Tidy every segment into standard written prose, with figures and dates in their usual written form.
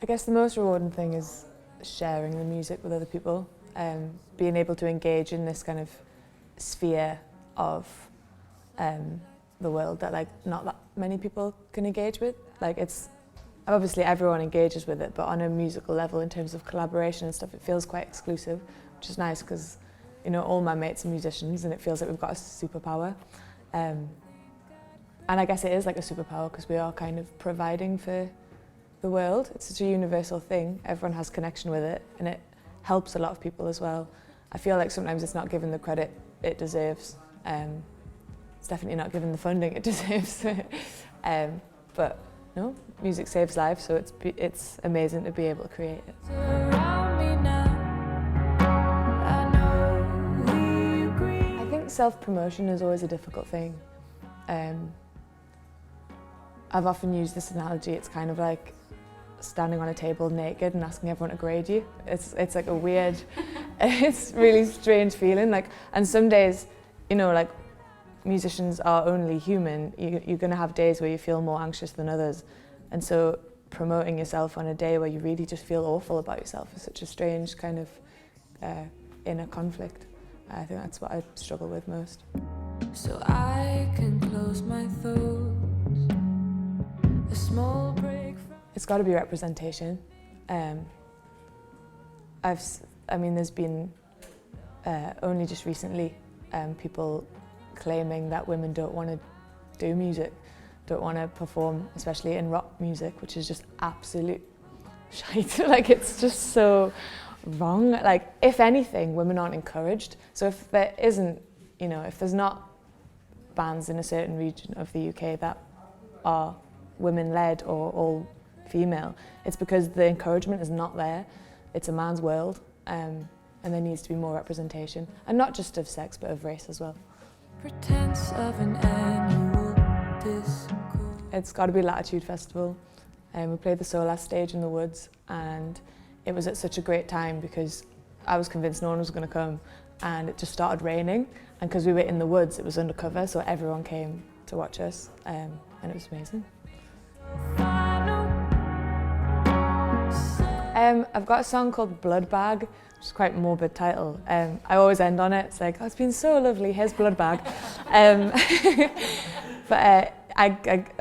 I guess the most rewarding thing is sharing the music with other people, being able to engage in this kind of sphere of the world that like not that many people can engage with. Like it's obviously everyone engages with it, but on a musical level in terms of collaboration and stuff, it feels quite exclusive, which is nice because you know all my mates are musicians and it feels like we've got a superpower. And I guess it is like a superpower because we are kind of providing for the world. It's such a universal thing. Everyone has connection with it and it helps a lot of people as well. I feel like sometimes it's not given the credit it deserves. It's definitely not given the funding it deserves. But no, music saves lives, so it's amazing to be able to create it. I think self-promotion is always a difficult thing. I've often used this analogy. It's kind of like standing on a table naked and asking everyone to grade you. It's like a weird, it's really strange feeling. Like, and some days, you know, like musicians are only human. You're going to have days where you feel more anxious than others, and so promoting yourself on a day where you really just feel awful about yourself is such a strange kind of inner conflict. I think that's what I struggle with most. So I can close my thoughts. A small break. It's got to be representation. I mean, there's been only just recently people claiming that women don't want to do music, don't want to perform, especially in rock music, which is just absolute shite. Like, it's just so wrong. Like, if anything, women aren't encouraged. So if there isn't, you know, if there's not bands in a certain region of the UK that are women-led or all female, it's because the encouragement is not there. It's a man's world, and there needs to be more representation, and not just of sex, but of race as well. Pretense of an annual discourse. It's got to be Latitude Festival. We played the Solar stage in the woods, and it was at such a great time because I was convinced no one was going to come, and it just started raining, and because we were in the woods, it was undercover, so everyone came to watch us, and it was amazing. I've got a song called Blood Bag, which is quite a morbid title. I always end on it. It's like, oh, it's been so lovely, here's Blood Bag. But I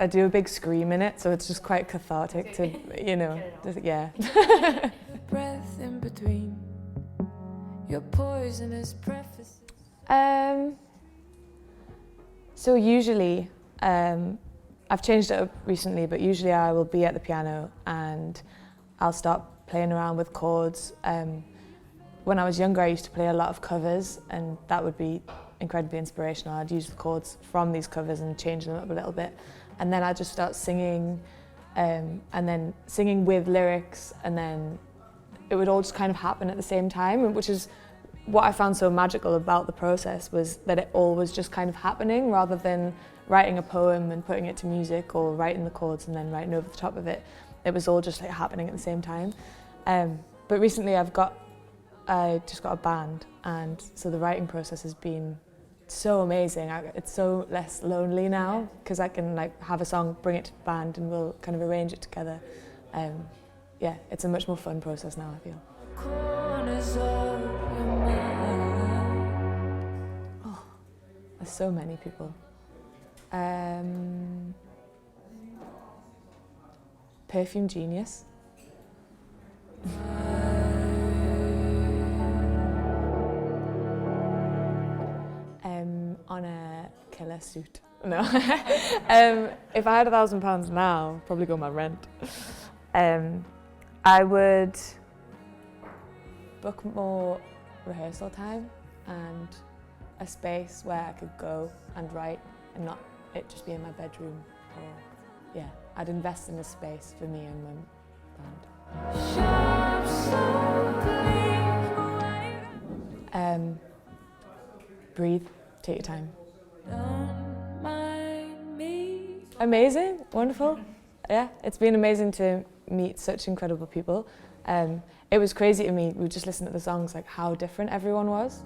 do a big scream in it, so it's just quite cathartic to, you know, yeah. Breath in between your poisonous preface. So usually, I've changed it up recently, but usually I will be at the piano and I'll start playing around with chords. When I was younger, I used to play a lot of covers, and that would be incredibly inspirational. I'd use the chords from these covers and change them up a little bit. And then I'd just start singing, and then singing with lyrics, and then it would all just kind of happen at the same time, which is what I found so magical about the process, was that it all was just kind of happening rather than writing a poem and putting it to music, or writing the chords and then writing over the top of it. It was all just like happening at the same time. But recently I just got a band, and so the writing process has been so amazing. It's so less lonely now because I can like have a song, bring it to the band, and we'll kind of arrange it together. Yeah, it's a much more fun process now, I feel. Oh, there's so many people. Perfume Genius. On a killer suit. No. If I had £1,000 now, I'd probably go on my rent. I would book more rehearsal time and a space where I could go and write and not it just be in my bedroom. Or yeah, I'd invest in a space for me and my band. Breathe, take your time. Don't mind me. Amazing, wonderful. Yeah, it's been amazing to meet such incredible people. It was crazy to me, we just listened to the songs, like how different everyone was.